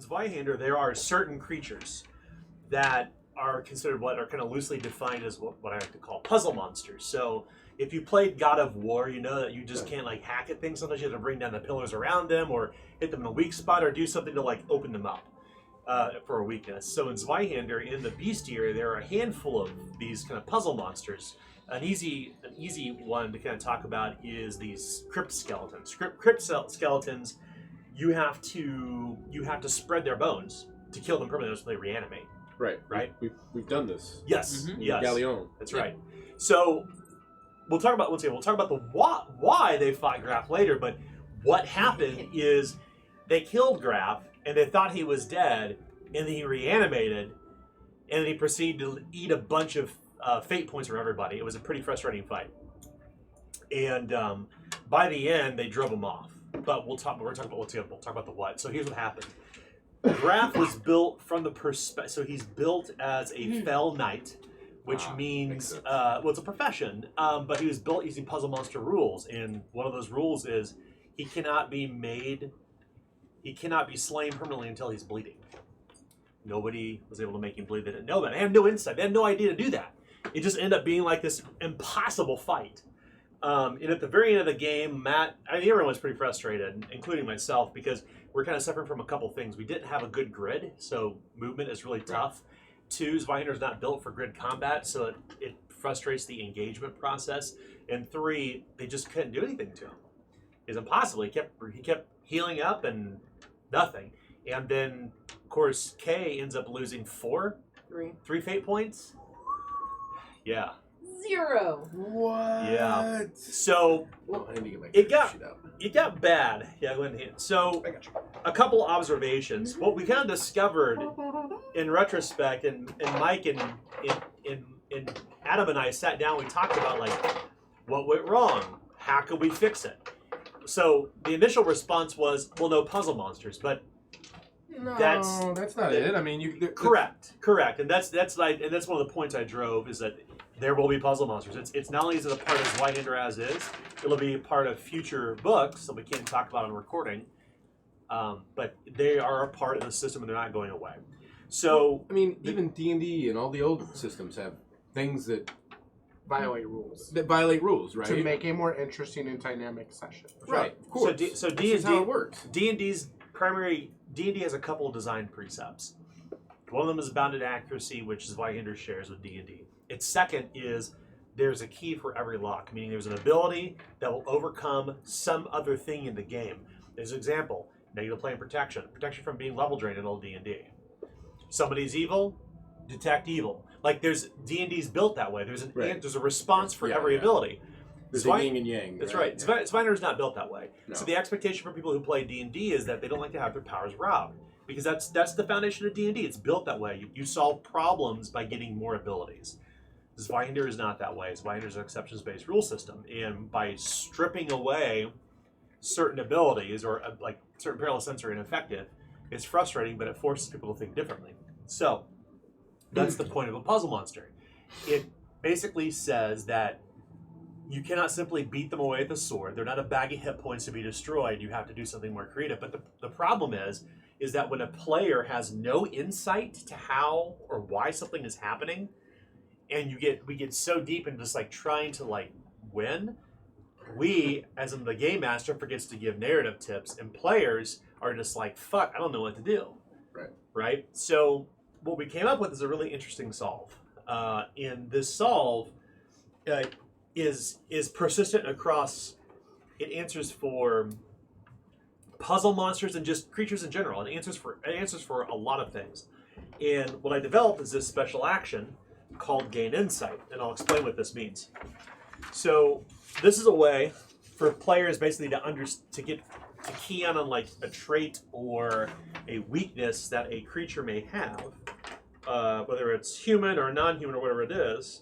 Zweihander, there are certain creatures that are considered what are kind of loosely defined as what I like to call puzzle monsters. So if you played God of War, you know that you just can't like hack at things. Sometimes you have to bring down the pillars around them or hit them in a weak spot or do something to like open them up for a weakness. So in Zweihander, in the bestiary, there are a handful of these kind of puzzle monsters. An easy one to kind of talk about is these crypt skeletons. Crypt skeletons, you have to spread their bones to kill them permanently so they reanimate. Right. We've done this. Yes. Mm-hmm. Yes. Galleon. That's right. So we'll talk about the why they fought Graf later, but what happened is they killed Graf and they thought he was dead, and then he reanimated, and then he proceeded to eat a bunch of fate points from everybody. It was a pretty frustrating fight, and by the end they drove him off. But we'll talk about the what. So here's what happened. Graf was built from the perspective. So he's built as a fell knight, which means it's a profession. But he was built using puzzle monster rules, and one of those rules is he cannot be slain permanently until he's bleeding. Nobody was able to make him bleed. They didn't know that. They had no insight. They had no idea to do that. It just ended up being like this impossible fight. And at the very end of the game, everyone was pretty frustrated, including myself, because we're kind of suffering from a couple things. We didn't have a good grid, so movement is really tough. 2, Zweihander is not built for grid combat, so it frustrates the engagement process. And 3, they just couldn't do anything to him. It's impossible. He kept healing up and nothing. And then, of course, Kay ends up losing 3 fate points. Yeah. 0. What? Yeah. So I need to get my it got bad. Yeah, go ahead. So a couple observations. What we kind of discovered in retrospect, and Mike and Adam and I sat down. We talked about like what went wrong. How could we fix it? So the initial response was, well, no puzzle monsters, but that's not it. I mean, correct, and that's one of the points I drove is that there will be puzzle monsters. It's not only is it a part of Zweihander as is, it'll be a part of future books that we can't talk about on recording, but they are a part of the system and they're not going away. So I mean, even D&D and all the old systems have things that violate rules. Right? To make a more interesting and dynamic session. Right, of course. So D&D is how it works. D&D has a couple of design precepts. One of them is bounded accuracy, which is Zweihander shares with D&D. Its second is there's a key for every lock, meaning there's an ability that will overcome some other thing in the game. There's an example, negative plane protection from being level drained in old D&D. Somebody's evil, detect evil. Like D&D's built that way. There's a response for every ability. There's a yin and yang. That's right. Yeah. Zweihander is not built that way. No. So the expectation for people who play D&D is that they don't like to have their powers robbed, because that's the foundation of D&D. It's built that way. You solve problems by getting more abilities. Zweihander is not that way. Zweihander is an exceptions-based rule system, and by stripping away certain abilities or like certain perilous sense are ineffective, it's frustrating, but it forces people to think differently. So that's the point of a puzzle monster. It basically says that you cannot simply beat them away with a sword. They're not a bag of hit points to be destroyed. You have to do something more creative. But the problem is that when a player has no insight to how or why something is happening, and we get so deep into just like trying to like win, we, as in the game master, forgets to give narrative tips, and players are just like, fuck, I don't know what to do. Right? So what we came up with is a really interesting solve. And this solve is persistent across. It answers for puzzle monsters and just creatures in general. It answers for a lot of things. And what I developed is this special action called Gain Insight, and I'll explain what this means. So this is a way for players basically to key on like a trait or a weakness that a creature may have, whether it's human or non-human or whatever it is.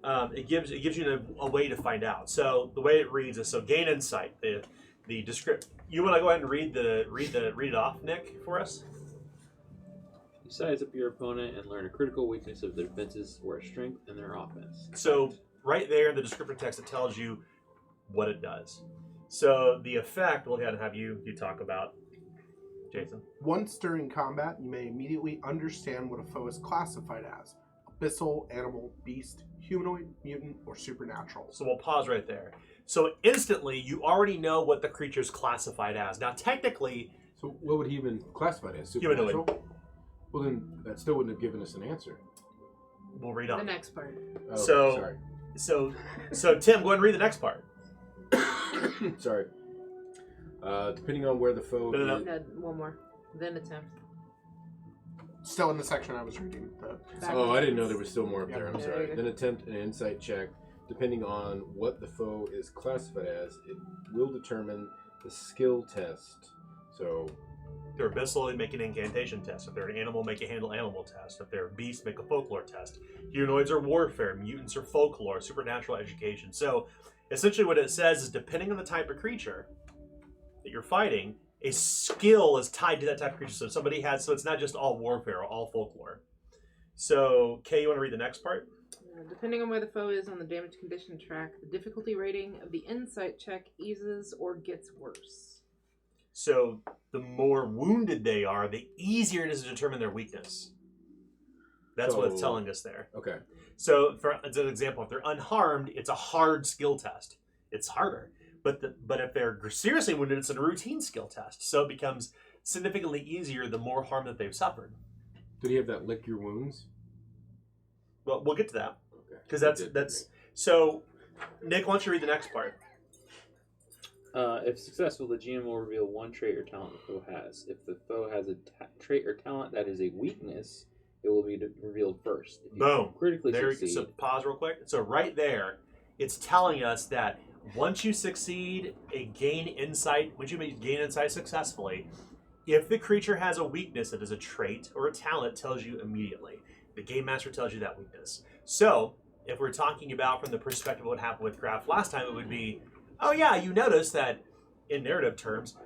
It gives you a way to find out. So the way it reads is Gain Insight. The descript. You want to go ahead and read it off, Nick, for us? You size up your opponent and learn a critical weakness of their defenses or a strength in their offense. So right there in the descriptive text, it tells you what it does. So the effect, we'll have you talk about. Jason. Once during combat, you may immediately understand what a foe is classified as: abyssal, animal, beast, humanoid, mutant, or supernatural. So we'll pause right there. So instantly, you already know what the creature's classified as. Now, technically... So what would he even classify it as? Humanoid. Supernatural? Well, then that still wouldn't have given us an answer. We'll read The on. next part. Oh, So- So Tim, go ahead and read the next part. sorry. Sorry. Depending on where the foe No. is... No, one more. Then attempt. Still in the section I was reading. Oh, I didn't know there was still more up there. I'm Yeah, sorry. there you Then attempt an insight check. Depending on what the foe is classified as, it will determine the skill test. So, If they're abyssal, they make an incantation test. If they're an animal, make a handle animal test. If they're a beast, make a folklore test. Humanoids are warfare. Mutants are folklore. Supernatural education. So, essentially what it says is depending on the type of creature that you're fighting, a skill is tied to that type of creature. So somebody has, so it's not just all warfare or all folklore. So, Kay, you want to read the next part? Depending on where the foe is on the damage condition track, the difficulty rating of the insight check eases or gets worse. So, the more wounded they are, the easier it is to determine their weakness. That's what it's So- telling us there. okay. So, for as an example, if they're unharmed, it's a hard skill test. It's harder. But if they're seriously wounded, it's a routine skill test. So it becomes significantly easier the more harm that they've suffered. Did he have that lick your wounds? Well, we'll get to that. Okay. Because He did. that's... So, Nick, why don't you read the next part? If successful, the GM will reveal one trait or talent the foe has. If the foe has a trait or talent that is a weakness, it will be revealed first. If you Boom. critically There, succeed, so pause real quick. So right there, it's telling us that once you succeed gain insight successfully, if the creature has a weakness that is a trait or a talent, it tells you immediately. The game master tells you that weakness. So if we're talking about from the perspective of what happened with Graf last time, it would be, oh yeah, you notice that in narrative terms,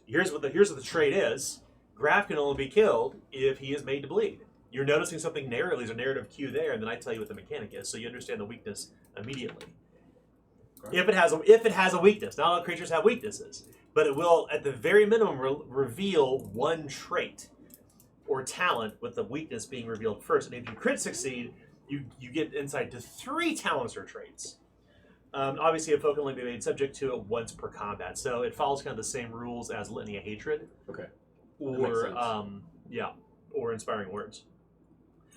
here's what the trait is. Graf can only be killed if he is made to bleed. You're noticing something narratively, there's a narrative cue there, and then I tell you what the mechanic is, so you understand the weakness immediately. Okay. If it has a weakness, not all creatures have weaknesses, but it will, at the very minimum, reveal one trait or talent, with the weakness being revealed first. And if you crit succeed, you get insight to 3 talents or traits. Obviously, a foe can only be made subject to it once per combat, so it follows kind of the same rules as Litany of Hatred. Okay. Or sense. or Inspiring Words.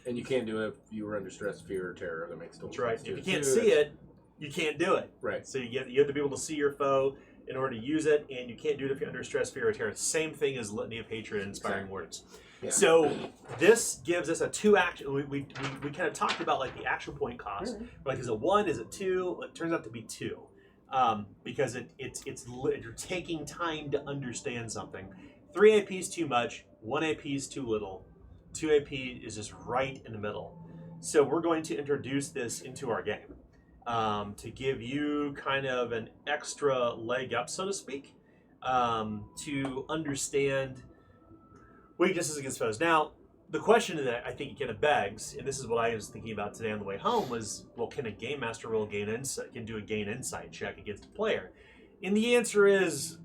And you can't do it if you were under stress, fear, or terror. That makes total That's right. sense. If too. you can't Too, see that's- it, you can't do it. Right. So you have to be able to see your foe in order to use it, and you can't do it if you're under stress, fear, or terror. Same thing as Litany of Hatred and Inspiring Words. Yeah. So this gives us a 2 action. We kind of talked about like the action point cost. Like, is it 1? Is it 2? It turns out to be 2, because you're taking time to understand something. 3 AP is too much. 1 AP is too little. 2 AP is just right in the middle. So we're going to introduce this into our game to give you kind of an extra leg up, so to speak, to understand weaknesses against foes. Now, the question that I think it kind of begs, and this is what I was thinking about today on the way home, was, well, can a game master roll gain insight check against a player? And the answer is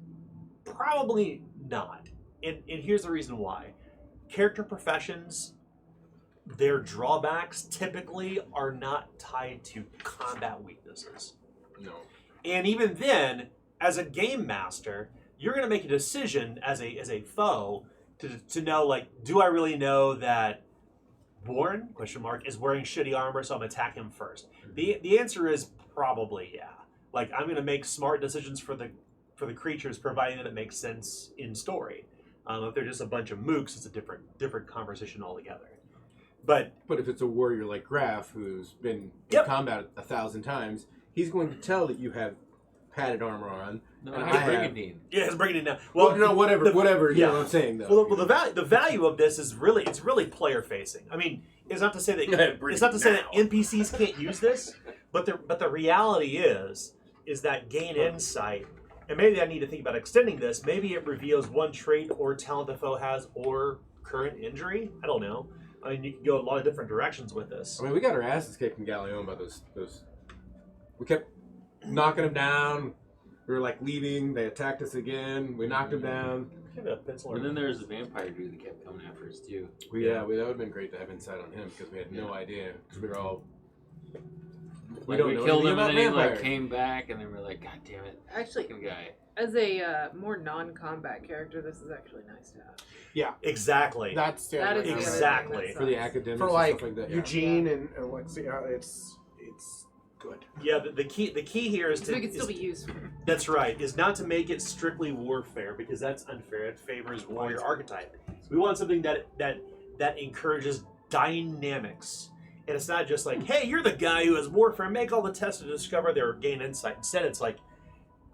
probably not. And here's the reason why. Character professions, their drawbacks typically are not tied to combat weaknesses. No. And even then, as a game master, you're going to make a decision as a foe to know, like, do I really know that Warren, is wearing shitty armor, so I'm going to attack him first? The answer is probably yeah. Like, I'm going to make smart decisions for the creatures, providing that it makes sense in story. If they're just a bunch of mooks, it's a different conversation altogether. But if it's a warrior like Graf, who's been Yep. in combat 1,000 times, he's going to tell that you have padded armor on. no, and I I have have- brigandine. yeah, it's breaking it down. Well, no, whatever, you yeah. know what I'm saying, though. Well, the value of this is really player facing. I mean, it's not to say that NPCs can't use this, but the reality is that gain insight, and maybe I need to think about extending this. Maybe it reveals one trait or talent the foe has, or current injury. I don't know. I mean, you can go a lot of different directions with this. I mean, we got our asses kicked in Galleon by those. We kept knocking them down. We were like leaving. They attacked us again. We knocked them down. Maybe a pencil. And then there's the vampire dude that kept coming after us too. that would have been great to have insight on him because we had no idea. Because we were all. We don't know killed him anything and then he about like vampires. came back and then we're like, God damn it, Actually, fucking guy. as a more non-combat character, this is actually nice to have. Yeah, Exactly. that's That is the other thing Exactly. that For the sucks. academics for and like, stuff like that. Eugene and Alexia. It's good. Yeah, the key here is So to it can still be useful. that's right, is not to make it strictly warfare because that's unfair. It favors warrior archetype. We want something that encourages dynamics. And it's not just like, hey, you're the guy who has warfare, make all the tests to discover their gain insight. Instead, it's like,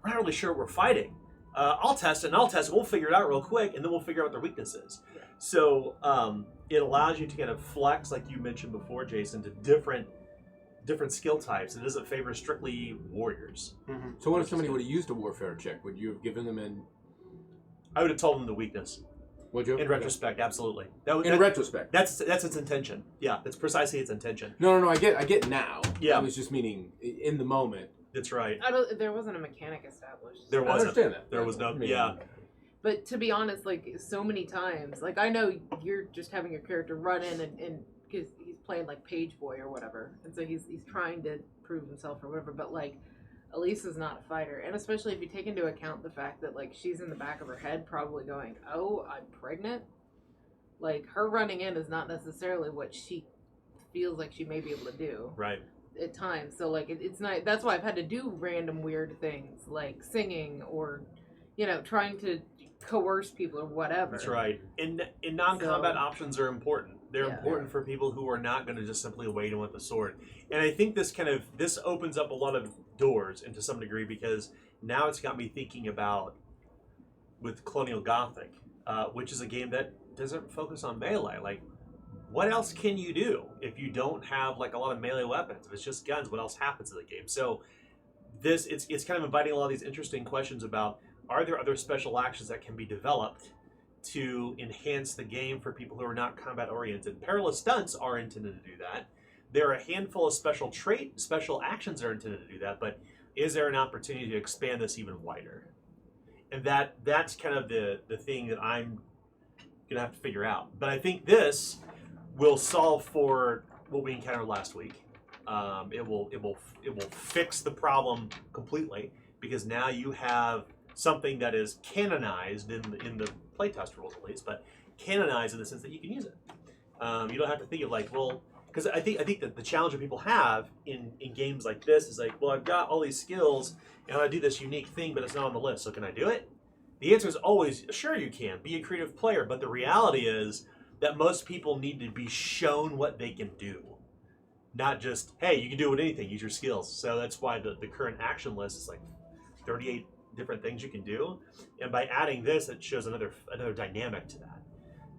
we're not really sure what we're fighting. I'll test it, we'll figure it out real quick, and then we'll figure out what their weakness is. Yeah. So it allows you to kind of flex, like you mentioned before, Jason, to different skill types. It doesn't favor strictly warriors. Mm-hmm. So what if somebody would have used a warfare check? Would you have given them an? I would have told them the weakness. Would you? In retrospect, absolutely. In retrospect. That's its intention. Yeah, that's precisely its intention. No. I get now. Yeah. I was just meaning in the moment. That's right. There wasn't a mechanic established. There I wasn't. understand that. There was no. I mean, Yeah. But to be honest, like so many times, like I know you're just having your character run in and because he's playing like page boy or whatever, and so he's trying to prove himself or whatever. But like, Elise is not a fighter, and especially if you take into account the fact that like she's in the back of her head probably going, "Oh, I'm pregnant." Like her running in is not necessarily what she feels like she may be able to do Right. at times. So like it's not. That's why I've had to do random weird things like singing or, trying to coerce people or whatever. That's right. In non-combat So- options are important. They're Yeah. important for people who are not going to just simply wade in with the sword. And I think this opens up a lot of doors and to some degree because now it's got me thinking about with Colonial Gothic, which is a game that doesn't focus on melee. Like, what else can you do if you don't have like a lot of melee weapons? If it's just guns, what else happens in the game? So it's kind of inviting a lot of these interesting questions about, are there other special actions that can be developed to enhance the game for people who are not combat oriented? Perilous stunts are intended to do that. There are a handful of special actions that are intended to do that, but is there an opportunity to expand this even wider? And that's kind of the thing that I'm gonna have to figure out. But I think this will solve for what we encountered last week. It will fix the problem completely because now you have something that is canonized in the playtest rules at least, but canonized in the sense that you can use it. You don't have to think of like, well, because I think that the challenge that people have in games like this is like, well, I've got all these skills and I do this unique thing, but it's not on the list, so can I do it? The answer is always, sure you can. Be a creative player, but the reality is that most people need to be shown what they can do. Not just, hey, you can do anything, use your skills. So that's why the current action list is like 38 different things you can do. And by adding this, it shows another dynamic to that.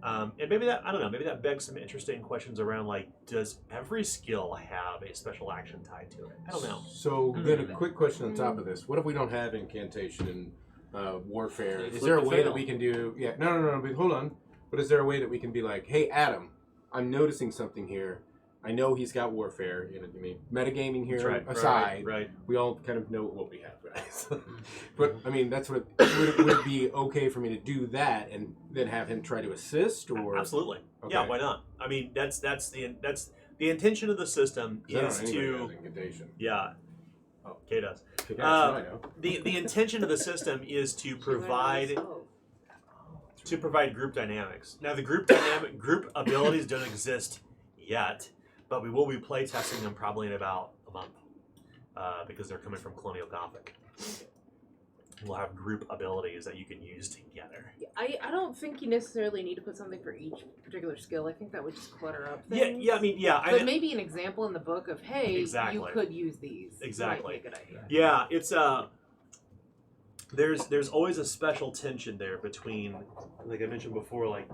And maybe that begs some interesting questions around like, does every skill have a special action tied to it? I don't know. So then a quick question on top of this. What if we don't have incantation and warfare? Is there a way that we can do... Yeah, no, but hold on. But is there a way that we can be like, hey, Adam, I'm noticing something here. I know he's got warfare. Metagaming here aside, right. We all kind of know what we have, guys. But I mean, that's what would it be okay for me to do that and then have him try to assist, or absolutely, okay. Yeah, why not? I mean, that's the intention of the system is to yeah. Oh, Kay does. The intention of the system is to provide group dynamics. Now, the group abilities don't exist yet. But we will be playtesting them probably in about a month because they're coming from Colonial Gothic. We'll have group abilities that you can use together. I don't think you necessarily need to put something for each particular skill. I think that would just clutter up things. But maybe an example in the book of, hey, exactly. you could use these. Exactly. Might be a good idea. Yeah, it's there's always a special tension there between, like I mentioned before, like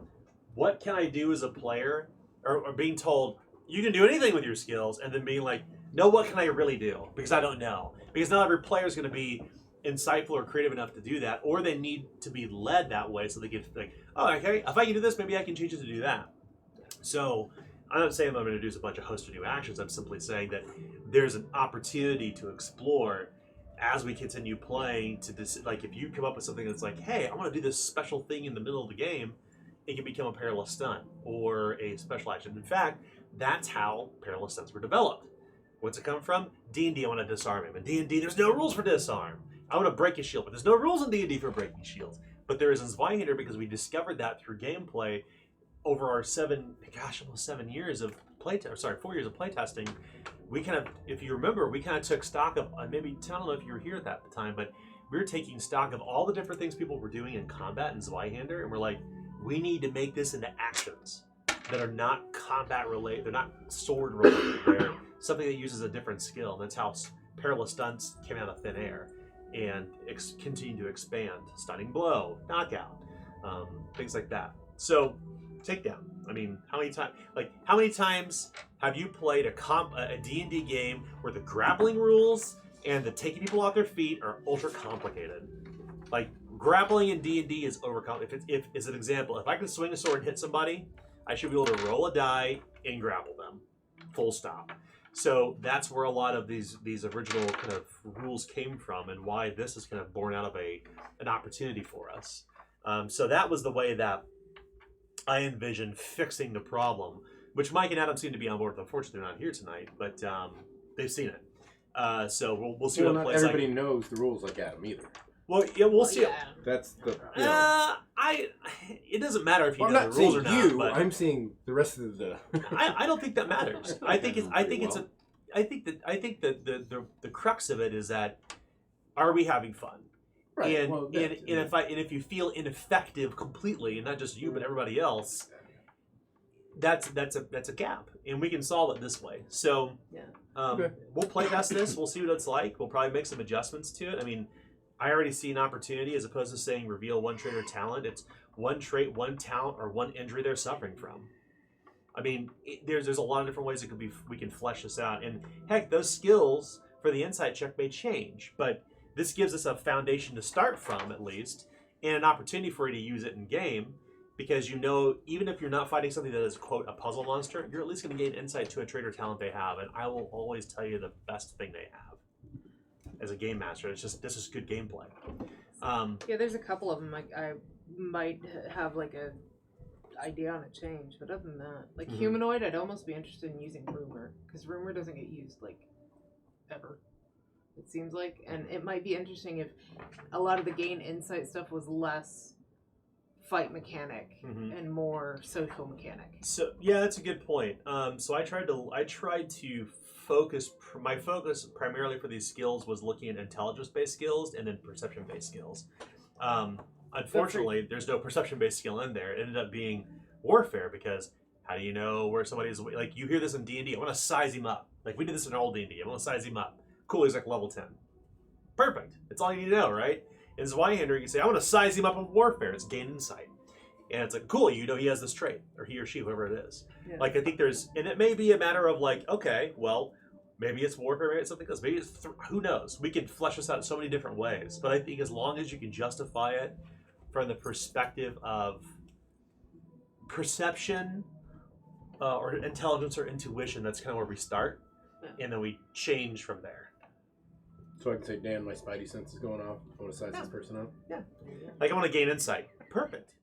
what can I do as a player, or being told, you can do anything with your skills, and then being like, no, what can I really do? Because I don't know. Because not every player is going to be insightful or creative enough to do that, or they need to be led that way so they get to think, oh, okay, if I can do this, maybe I can change it to do that. So I'm not saying I'm going to introduce a bunch of host to new actions. I'm simply saying that there's an opportunity to explore as we continue playing to this, like if you come up with something that's like, hey, I want to do this special thing in the middle of the game, it can become a perilous stunt or a special action. In fact, that's how perilous stunts were developed. What's it come from? D&D, I want to disarm him. In D&D, there's no rules for disarm. I want to break his shield, but there's no rules in D&D for breaking shields. But there is in Zweihander because we discovered that through gameplay over our almost 7 years of playtesting. 4 years of playtesting. We kind of, if you remember, we kind of took stock of, maybe, I don't know if you were here at that time, but we were taking stock of all the different things people were doing in combat in Zweihander, and we're like, we need to make this into actions that are not combat related, they're not sword related, they're something that uses a different skill. And that's how perilous stunts came out of thin air and continue to expand. Stunning blow, knockout, things like that. So, takedown. I mean, how many times have you played a D&D game where the grappling rules and the taking people off their feet are ultra complicated? Like, grappling in D&D is overcomplicated. If as an example, if I can swing a sword and hit somebody, I should be able to roll a die and grapple them. Full stop. So that's where a lot of these original kind of rules came from, and why this is kind of born out of an opportunity for us. So that was the way that I envisioned fixing the problem, which Mike and Adam seem to be on board with. Unfortunately, they're not here tonight, but they've seen it. So we'll see what it plays like. Everybody knows the rules like Adam either. Well, yeah, we'll see. Yeah. That's the. It doesn't matter if you I'm know not the rules saying or not. you. But I'm seeing the rest of the. I don't think that matters. I think the crux of it is that, are we having fun? Right. And, Well, if you feel ineffective completely, and not just you but everybody else, that's a gap, and we can solve it this way. So we'll play test this. We'll see what it's like. We'll probably make some adjustments to it. I mean, I already see an opportunity as opposed to saying reveal one trait or talent. It's one trait, one talent, or one injury they're suffering from. I mean, there's a lot of different ways we can flesh this out, and heck, those skills for the insight check may change, but this gives us a foundation to start from, at least, and an opportunity for you to use it in game, because you know, even if you're not fighting something that is, quote, a puzzle monster, you're at least going to gain insight to a trait or talent they have, and I will always tell you the best thing they have as a game master. It's just, this is good gameplay. Yeah, there's a couple of them. Like, I might have like a idea on a change, but other than that, like humanoid, I'd almost be interested in using rumor, because rumor doesn't get used like ever, it seems like, and it might be interesting if a lot of the gain insight stuff was less fight mechanic and more social mechanic. So yeah, that's a good point. So I tried to focus. My focus primarily for these skills was looking at intelligence-based skills and then perception-based skills. Unfortunately, there's no perception-based skill in there. It ended up being warfare, because how do you know where somebody is? Like, you hear this in D&D. I want to size him up. Like, we did this in old D&D. I want to size him up. Cool, he's like level 10. Perfect. That's all you need to know, right? In Zweihander, you can say, I want to size him up in warfare. It's gain insight. And it's like, cool, you know he has this trait, or he or she, whoever it is. Yeah. Like, I think and it may be a matter of like, okay, well, maybe it's warfare, maybe it's something else, maybe it's, who knows? We can flesh this out in so many different ways. But I think as long as you can justify it from the perspective of perception or intelligence or intuition, that's kind of where we start. Yeah. And then we change from there. So I can say, Dan, my spidey sense is going off. I want to size this person up. Yeah. Like, I want to gain insight. Perfect.